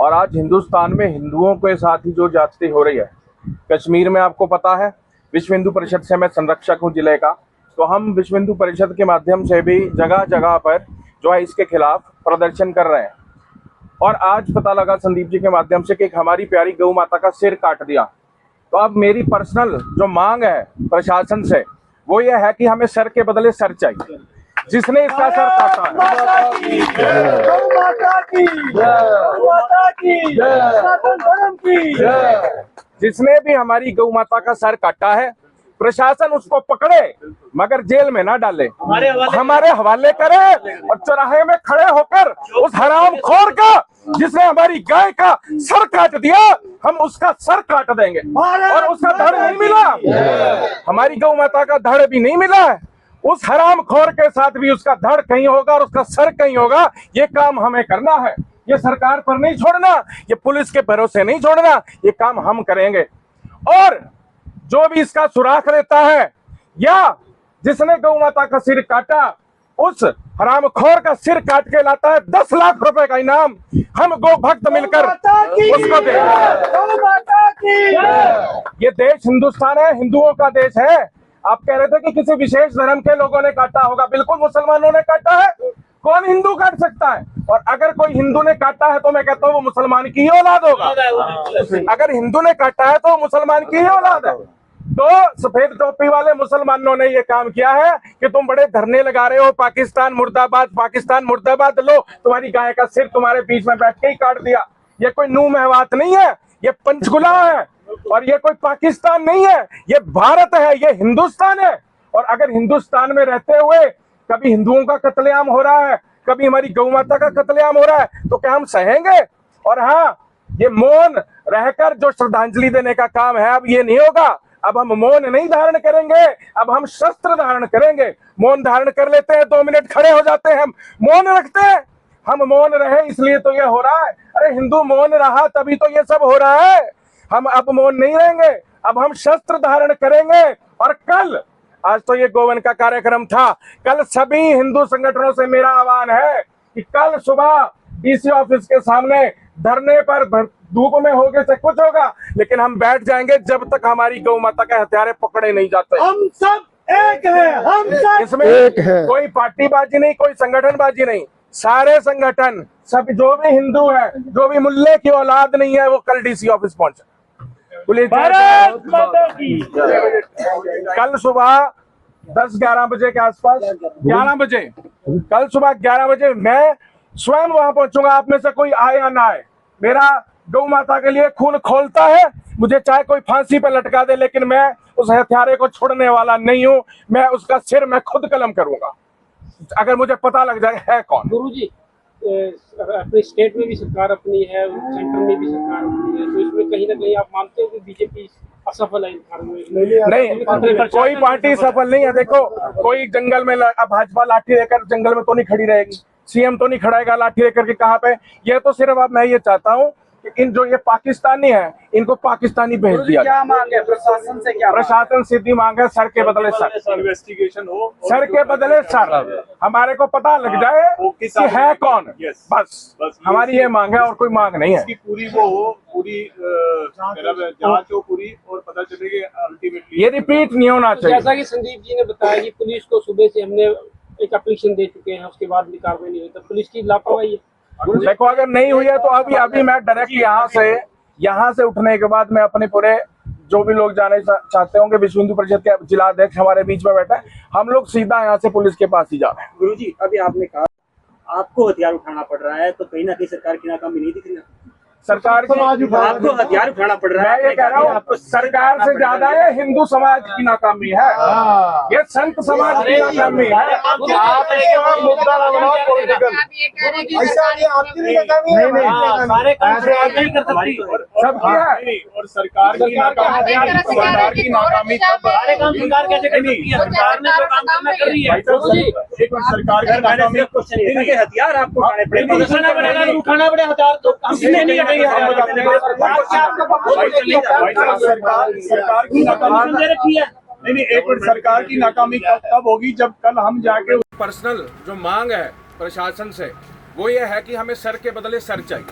और आज हिंदुस्तान में हिंदुओं के साथ ही जो ज्यादती हो रही है, कश्मीर में आपको पता है विश्व हिंदू परिषद से मैं संरक्षक हूँ जिले का, तो हम विश्व हिंदू परिषद के माध्यम से भी जगह जगह पर जो है इसके खिलाफ प्रदर्शन कर रहे हैं। और आज पता लगा संदीप जी के माध्यम से कि हमारी प्यारी गौ माता का सिर काट दिया। तो अब मेरी पर्सनल जो मांग है प्रशासन से वो ये है कि हमें सर के बदले सर चाहिए। जिसने इसका सर काटा है, जिसने भी हमारी गौ माता का सर काटा है, प्रशासन उसको पकड़े मगर जेल में ना डाले, हमारे हवाले करे और चौराहे में खड़े होकर उस हरामखोर का जिसने हमारी गाय का सर काट दिया हम उसका सर काट देंगे। और उसका धड़ नहीं मिला, हमारी गौ माता का धड़ भी नहीं मिला है, उस हरामखोर के साथ भी उसका धड़ कहीं होगा और उसका सर कहीं होगा। ये काम हमें करना है, ये सरकार पर नहीं छोड़ना, ये पुलिस के भरोसे नहीं छोड़ना, ये काम हम करेंगे। और जो भी इसका सुराख लेता है या जिसने गौ माता का सिर काटा उस हरामखोर का सिर काट के लाता है 10 लाख रुपए का इनाम, हम गौ भक्त मिलकर उसको देंगे। ये देश हिंदुस्तान है, हिंदुओं का देश है। आप कह रहे थे कि किसी विशेष धर्म के लोगों ने काटा होगा, बिल्कुल मुसलमानों ने काटा है। कौन हिंदू काट सकता है? और अगर कोई हिंदू ने काटा है तो मैं कहता हूँ वो मुसलमान की ही औलाद होगा। अगर हिंदू ने काटा है तो वो मुसलमान की ही औलाद है। तो सफेद टोपी वाले मुसलमानों ने ये काम किया है कि तुम बड़े धरने लगा रहे हो, पाकिस्तान मुर्दाबाद, पाकिस्तान मुर्दाबाद, लो तुम्हारी गाय का सिर तुम्हारे बीच में बैठ के ही काट दिया। ये कोई नूह महवात नहीं है, ये पंचकुला है और ये कोई पाकिस्तान नहीं है, ये भारत है, ये हिंदुस्तान है। और अगर हिंदुस्तान में रहते हुए कभी हिंदुओं का कत्लेआम हो रहा है, कभी हमारी गौ माता का कत्लेआम हो रहा है, तो क्या हम सहेंगे? और हाँ, ये मौन रहकर जो श्रद्धांजलि देने का काम है अब ये नहीं होगा। अब हम मौन नहीं धारण करेंगे, अब हम शस्त्र धारण करेंगे। मौन धारण कर लेते हैं, 2 मिनट खड़े हो जाते हैं, हम मौन रखते हैं। हम मौन रहे इसलिए तो ये हो रहा है। अरे हिंदू मौन रहा तभी तो ये सब हो रहा है। हम अब मौन नहीं रहेंगे, अब हम शस्त्र धारण करेंगे। और कल, आज तो ये गोवन का कार्यक्रम था, कल सभी हिंदू संगठनों से मेरा आह्वान है कि कल सुबह डीसी ऑफिस के सामने धरने पर धूप में होगे से कुछ होगा, लेकिन हम बैठ जाएंगे जब तक हमारी गौ माता के हथियारे पकड़े नहीं जाते। हम सब एक हैं, हम सब इसमें एक हैं। कोई पार्टीबाजी नहीं, कोई संगठनबाजी नहीं, सारे संगठन, सब जो भी हिंदू है, जो भी मुल्ले की औलाद नहीं है, वो कल डीसी ऑफिस पहुंचे। भारत माता की कल सुबह 10-11 बजे के आसपास, 11 बजे, कल सुबह 11 बजे मैं स्वयं वहां पहुंचूंगा। आप में से कोई आए या ना आए, मेरा गौ माता के लिए खून खोलता है, मुझे चाहे कोई फांसी पे लटका दे, लेकिन मैं उस हथियारे को छोड़ने वाला नहीं हूं। मैं उसका सिर मैं खुद कलम करूंगा अगर मुझे पता लग जाए है कौन। गुरुजी, अपने स्टेट में भी सरकार अपनी है, सेंटर में भी सरकार अपनी है, तो इसमें कहीं ना कहीं आप मानते हो कि बीजेपी असफल है? नहीं, कोई पार्टी सफल नहीं है। देखो, कोई जंगल में भाजपा लाठी लेकर जंगल में तो नहीं खड़ी रहेगी, सीएम तो नहीं खड़ाएगा लाठी लेकर के कहाँ पे। ये तो सिर्फ अब मैं ये चाहता हूँ कि इन जो ये पाकिस्तानी है इनको पाकिस्तानी भेज दिया। क्या मांग है प्रशासन से? क्या प्रशासन सीधी मांग है, सर के बदले सर, इन्वेस्टिगेशन हो, सर के बदले सर, हमारे को पता लग जाए कि है कौन। बस हमारी ये मांग है और कोई मांग नहीं है। इसकी पूरी वो हो, पूरी जांच हो पूरी, और पता चले कि अल्टीमेटली ये रिपीट नहीं होना चाहिए। जैसा कि संदीप जी ने बताया कि पुलिस को सुबह से हमने एक एप्लीकेशन दे चुके हैं, उसके बाद भी कार्रवाई नहीं हुई, तो पुलिस की लापरवाही है। देखो, अगर नहीं हुई है तो अभी मैं डायरेक्ट यहाँ से उठने के बाद मैं अपने पूरे जो भी लोग जाने चाहते होंगे, विश्व हिंदू परिषद के जिला अध्यक्ष हमारे बीच में बैठा है, हम लोग सीधा यहाँ से पुलिस के पास ही जा रहे हैं। गुरुजी, अभी आपने कहा आपको हथियार उठाना पड़ रहा है, तो कहीं ना कहीं सरकार की नाकामी नहीं दिख रही? सरकार की आपको हथियार उठाना पड़ रहा है। मैं ये कह रहा हूँ सरकार से ज्यादा ये हिंदू समाज की नाकामी है, ये संत समाज की नाकामी है। मुद्दा ना बनाओ पॉलिटिकल, ऐसा नहीं आपकी भी नाकामी है, सारे काम सरकार नहीं कर सकती, सबकी है। और सरकार की नाकामी तब सारे काम सरकार कैसे कर सकती है? सरकार ने जो काम करना कर रही है। एक और सरकार की नाकामी क्वेश्चन ये है कि हथियार आपको उठाने पड़ेंगे, उठाना पड़े हथियार, तो काम किसने नहीं हटाई? सरकार की नाकामी दे रखी है। नहीं, एक और सरकार की नाकामी तब होगी जब कल हम जाके पर्सनल जो मांग है प्रशासन से वो ये है कि हमें सर के बदले सर चाहिए।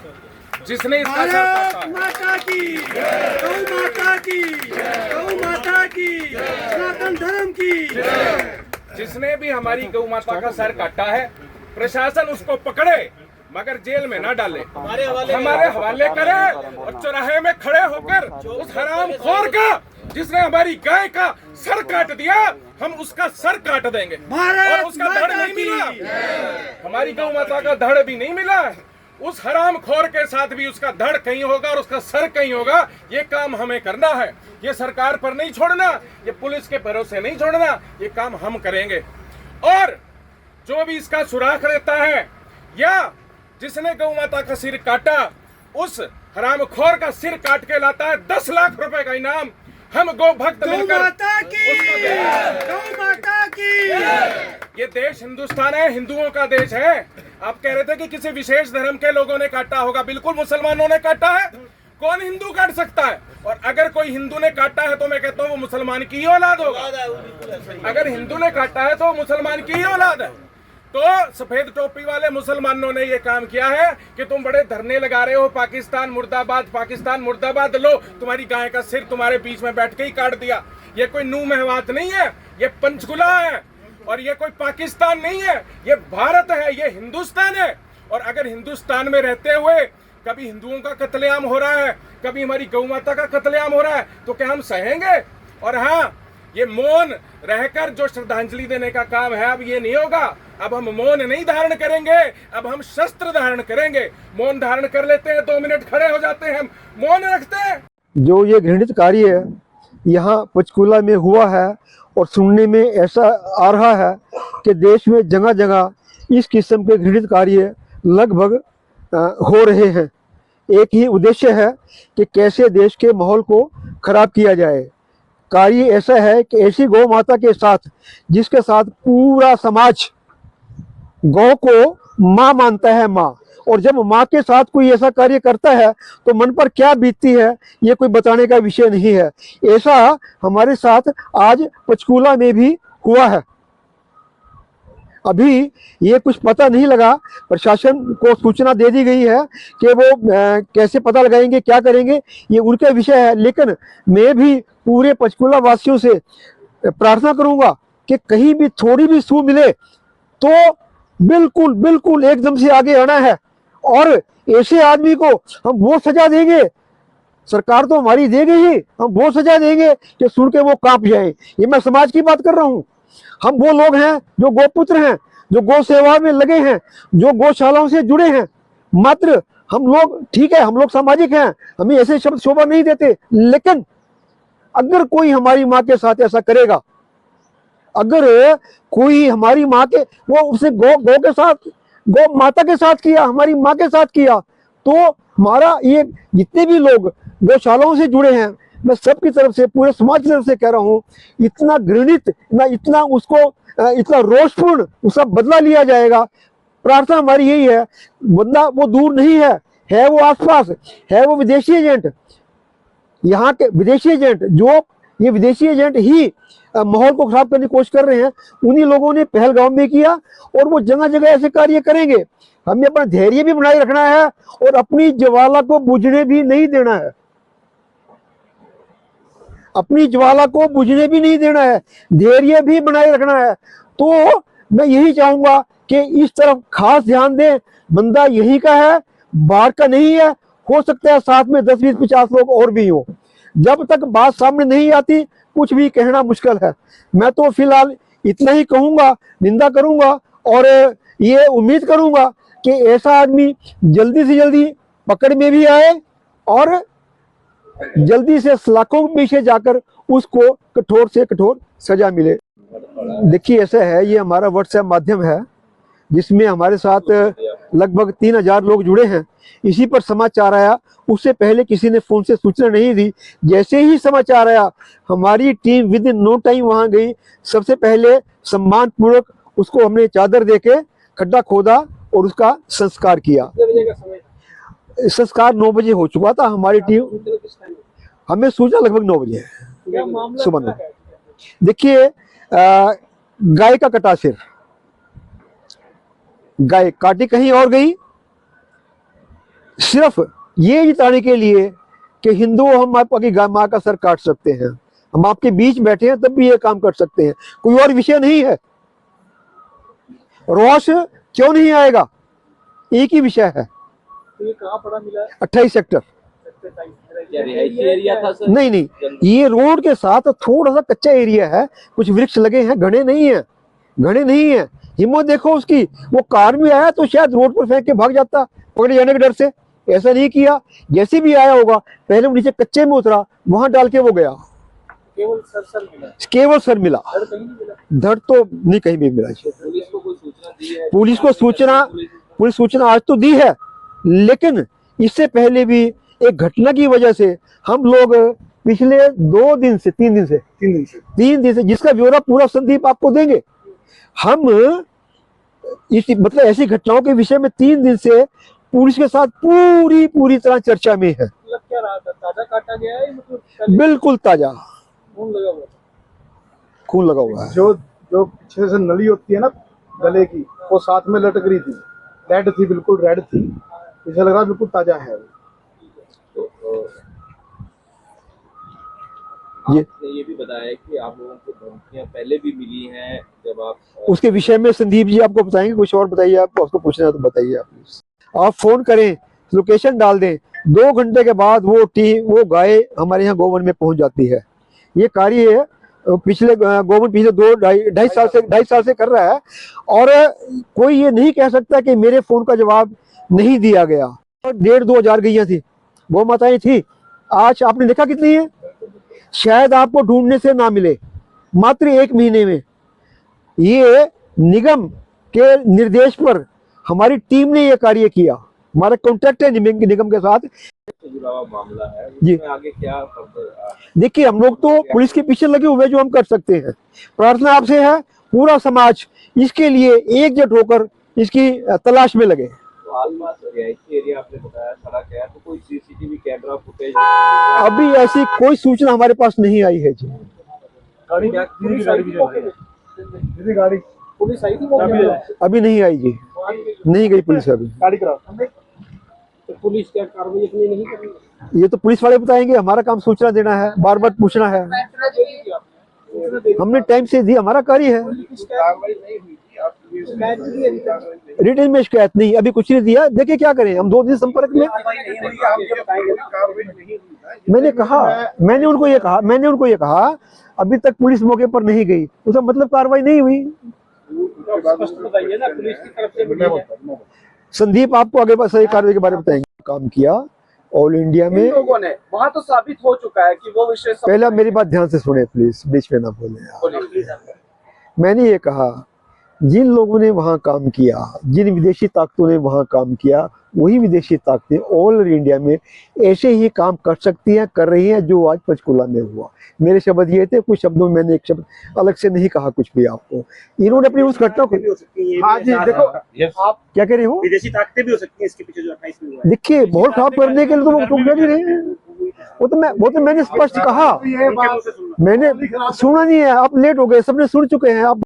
जिसने इसका सर काटा है। माता की गौ माता की गौ माता की सनातन धर्म की जिसने भी हमारी गौ माता का सर काटा है, प्रशासन उसको पकड़े मगर जेल में ना डाले, हमारे हवाले करे और चौराहे में खड़े होकर उस हरामखोर का जिसने हमारी गाय का सर काट दिया, हम उसका सर काट देंगे। और उसका धड़ नहीं मिला, हमारी गौ माता का धड़ भी नहीं मिला, उस हरामखोर के साथ भी उसका धड़ कहीं होगा और उसका सर कहीं होगा। ये काम हमें करना है, ये सरकार पर नहीं छोड़ना, ये पुलिस के भरोसे नहीं छोड़ना, ये काम हम करेंगे। और जो भी इसका सुराख रहता है या जिसने गौ माता का सिर काटा, उस हरामखोर का सिर काट के लाता है 10 लाख रुपए का इनाम। हम गौ भक्त मिलकर गौ माता की ये देश हिंदुस्तान है, हिंदुओं का देश है। आप कह रहे थे कि किसी विशेष धर्म के लोगों ने काटा होगा, बिल्कुल मुसलमानों ने काटा है। कौन हिंदू काट सकता है? और अगर कोई हिंदू ने काटा है तो मैं कहता हूँ वो मुसलमान की ही औलाद होगा। अगर हिंदू ने काटा है तो मुसलमान की ही औलाद है। तो सफेद टोपी वाले मुसलमानों ने ये काम किया है कि तुम बड़े धरने लगा रहे हो, पाकिस्तान मुर्दाबाद, पाकिस्तान मुर्दाबाद। लो, तुम्हारी गाय का सिर तुम्हारे बीच में बैठ के ही काट दिया। ये कोई नूह महवात नहीं है, ये पंचकुला है और ये कोई पाकिस्तान नहीं है, ये भारत है, ये हिंदुस्तान है। और अगर हिंदुस्तान में रहते हुए कभी हिंदुओं का कत्लेआम हो रहा है, कभी हमारी गौ माता का कत्लेआम हो रहा है, तो क्या हम सहेंगे? और हाँ, ये मौन रहकर जो श्रद्धांजलि देने का काम है, अब ये नहीं होगा। अब हम मौन नहीं धारण करेंगे, अब हम शस्त्र धारण करेंगे। मौन धारण कर लेते हैं, 2 मिनट खड़े हो जाते हैं, हम मौन रखते हैं। जो ये घृणित कार्य यहाँ पंचकूला में हुआ है और सुनने में ऐसा आ रहा है कि देश में जगह जगह इस किस्म के घृणित कार्य लगभग हो रहे हैं। एक ही उद्देश्य है कि कैसे देश के माहौल को खराब किया जाए। कार्य ऐसा है कि ऐसी गौ माता के साथ जिसके साथ पूरा समाज गौ को माँ मानता है, माँ, और जब माँ के साथ कोई ऐसा कार्य करता है तो मन पर क्या बीतती है ये कोई बताने का विषय नहीं है। ऐसा हमारे साथ आज पंचकूला में भी हुआ है। अभी ये कुछ पता नहीं लगा, प्रशासन को सूचना दे दी गई है कि वो कैसे पता लगाएंगे, क्या करेंगे, ये उनका विषय है। लेकिन मैं भी पूरे पंचकूला वासियों से प्रार्थना करूंगा कि कहीं भी थोड़ी भी सूह मिले तो बिल्कुल बिल्कुल एकदम से आगे आना है और ऐसे आदमी को हम वो सजा देंगे, सरकार तो हमारी देगी ही, हम वो सजा देंगे कि सुन के वो कांप जाए। ये मैं समाज की बात कर रहा हूँ। हम वो लोग हैं जो गोपुत्र हैं, जो गौ सेवा में लगे हैं, जो गौशालाओं से जुड़े हैं। मात्र हम लोग, ठीक है, हम लोग सामाजिक हैं, हमें ऐसे शब्द शोभा नहीं देते, लेकिन अगर कोई हमारी माँ के साथ ऐसा करेगा, अगर कोई हमारी माँ के, वो उसे गौ के साथ, गौ माता के साथ किया, हमारी माँ के साथ किया, तो हमारा ये जितने भी लोग गौशालाओं से जुड़े हैं, मैं सबकी तरफ से, पूरे समाज की तरफ से कह रहा हूँ, इतना घृणित, इतना उसको, इतना रोषपूर्ण उसका बदला लिया जाएगा। प्रार्थना हमारी यही है। बंदा वो दूर नहीं है वो आसपास, है वो विदेशी एजेंट, यहाँ के विदेशी एजेंट, जो ये विदेशी एजेंट ही माहौल को खराब करने की कोशिश कर रहे हैं। उन्हीं लोगों ने पहलगाम में किया और वो जगह जगह ऐसे कार्य करेंगे। हमें अपना धैर्य भी बनाए रखना है और अपनी ज्वाला को बुझने भी नहीं देना है, अपनी ज्वाला को बुझने भी नहीं देना है, धैर्य भी बनाए रखना है। तो मैं यही चाहूंगा कि इस तरफ खास ध्यान दें। बंदा यही का है, बाहर का नहीं है। हो सकता है साथ में 10, 20, 50 लोग और भी हो। जब तक बात सामने नहीं आती कुछ भी कहना मुश्किल है। मैं तो फिलहाल इतना ही कहूंगा, निंदा करूंगा और ये उम्मीद करूंगा कि ऐसा आदमी जल्दी से जल्दी पकड़ में भी आए और जल्दी से सलाखों के पीछे जाकर उसको कठोर से कठोर सजा मिले। देखिए, ऐसा है, ये हमारा व्हाट्सएप माध्यम है जिसमें हमारे साथ लगभग 3000 लोग जुड़े हैं। इसी पर समाचार आया, उससे पहले किसी ने फोन से सूचना नहीं दी। जैसे ही समाचार आया हमारी team within no time वहां गई। सबसे पहले सम्मान पूर्वक उसको हमने चादर देके खड्डा खोदा और उसका संस्कार किया। संस्कार 9 बजे हो चुका था। हमारी टीम, हमें सूचना लगभग 9 बजे सुबह 9। देखिए, गाय का कटा सिर, गाय काटी कहीं और गई, सिर्फ ये जिताने के लिए कि हिंदू हम आपकी माँ का सर काट सकते हैं, हम आपके बीच बैठे हैं तब भी ये काम कर सकते हैं, कोई और विषय नहीं है। रोष क्यों नहीं आएगा, एक ही विषय है। तो ये कहाँ पड़ा मिला 28 सेक्टर। एरिया था सर? नहीं, ये रोड के साथ थोड़ा सा कच्चा एरिया है, कुछ वृक्ष लगे हैं, घने नहीं है, घने नहीं है। हिम्मत देखो उसकी, वो कार में आया तो शायद रोड पर फेंक के भाग जाता पकड़े जाने के डर से, ऐसा नहीं किया। जैसे भी आया होगा पहले वो नीचे कच्चे में उतरा, वहां डाल के वो गया। केवल सर मिला? केवल सर मिला, धड़ कहीं नहीं मिला? धड़ तो नहीं कहीं भी मिला। पुलिस को कोई सूचना दी है? पुलिस सूचना आज तो दी है, लेकिन इससे पहले भी एक घटना की वजह से हम लोग पिछले 3 दिन से जिसका ब्यौरा पूरा संदीप आपको देंगे, हम इस मतलब ऐसी घटनाओं के विषय में 3 दिन से पुलिस के साथ पूरी तरह चर्चा में है। मतलब क्या रहा था, ताजा काटा गया है मतलब? बिल्कुल ताजा खून लगा हुआ? खून लगा हुआ है। जो पीछे से नली होती है ना गले की, वो साथ में लटक रही थी, रेड थी, बिल्कुल रेड थी, मुझे लग रहा बिल्कुल ताजा है। ये भी बताया कि आप लोगों को धमकियां पहले भी मिली हैं जब आप उसके विषय में संदीप जी आपको बताएंगे, कुछ और बताइए, आपको पूछना है तो बताइए। आप फोन करें, लोकेशन डाल दें, 2 घंटे के बाद वो गाय हमारे यहाँ गोवन में पहुंच जाती है। ये कार्य पिछले गोवन पिछले 2-2.5 साल से कर रहा है, और कोई ये नहीं कह सकता कि मेरे फोन का जवाब नहीं दिया गया। 1,500-2 हजार गैया थी, गौ माताएं थी। आज आपने देखा कितनी है, शायद आपको ढूंढने से ना मिले। मात्र 1 महीने में ये निगम के निर्देश पर हमारी टीम ने ये कार्य किया। हमारा कॉन्ट्रैक्ट है निगम के साथ। जुड़ा हुआ मामला है, जी। उसमें आगे क्या देखिए, हम लोग तो पुलिस के पीछे लगे हुए जो हम कर सकते हैं। प्रार्थना आपसे है पूरा समाज इसके लिए एकजुट होकर इसकी तलाश में लगे। तो आसपास रिहायशी एरिया आपने बताया सड़क है, तो कोई सीसीटीवी कैमरा फुटेज? अभी ऐसी कोई सूचना हमारे पास नहीं आई है जी। गाड़ी पुलिस आई थी? अभी नहीं आई जी, नहीं गई पुलिस अभी। गाड़ी करा। तो पुलिस क्या कार्रवाई अपनी नहीं कर रही? ये तो पुलिस वाले बताएंगे, हमारा काम सूचना देना है, बार बार पूछना है। हमने टाइम से दी, हमारा कार्य है। रिटर्न में शिकायत नहीं, अभी कुछ नहीं दिया। देखिए क्या करें, हम 2 दिन संपर्क में। मैंने उनको ये कहा अभी तक पुलिस मौके पर नहीं गई, उसका मतलब कार्रवाई नहीं हुई। स्पष्ट बताइए ना, पुलिस की तरफ से मिली है? संदीप आपको आगे बस सही कार्रवाई के बारे में बताएंगे। काम किया ऑल इंडिया में लोगों ने, वहाँ तो साबित हो चुका है कि वो विषय पहला मेरी बात ध्यान से सुने प्लीज, बीच में ना बोले। मैंने ये कहा जिन लोगों ने वहाँ काम किया, जिन विदेशी ताकतों ने वहाँ काम किया, वही विदेशी ताकतें ऑल इंडिया में ऐसे ही काम कर सकती हैं, कर रही हैं, जो आज पंचकुला में हुआ। मेरे शब्द ये थे, कुछ शब्दों में मैंने एक शब्द अलग से नहीं कहा कुछ भी आपको। इन्होंने अपनी उस घटना को, हाँ जी, देखो आप क्या कह रहे हो, विदेशी ताकतें भी हो सकती हैं इसके पीछे जो 28 में हुआ है। देखिए माहौल खराब करने के लिए तो वो रुक नहीं रहे। वो तो मैंने स्पष्ट कहा, मैंने सुना नहीं है, आप लेट हो गए, सबने सुन चुके हैं। आप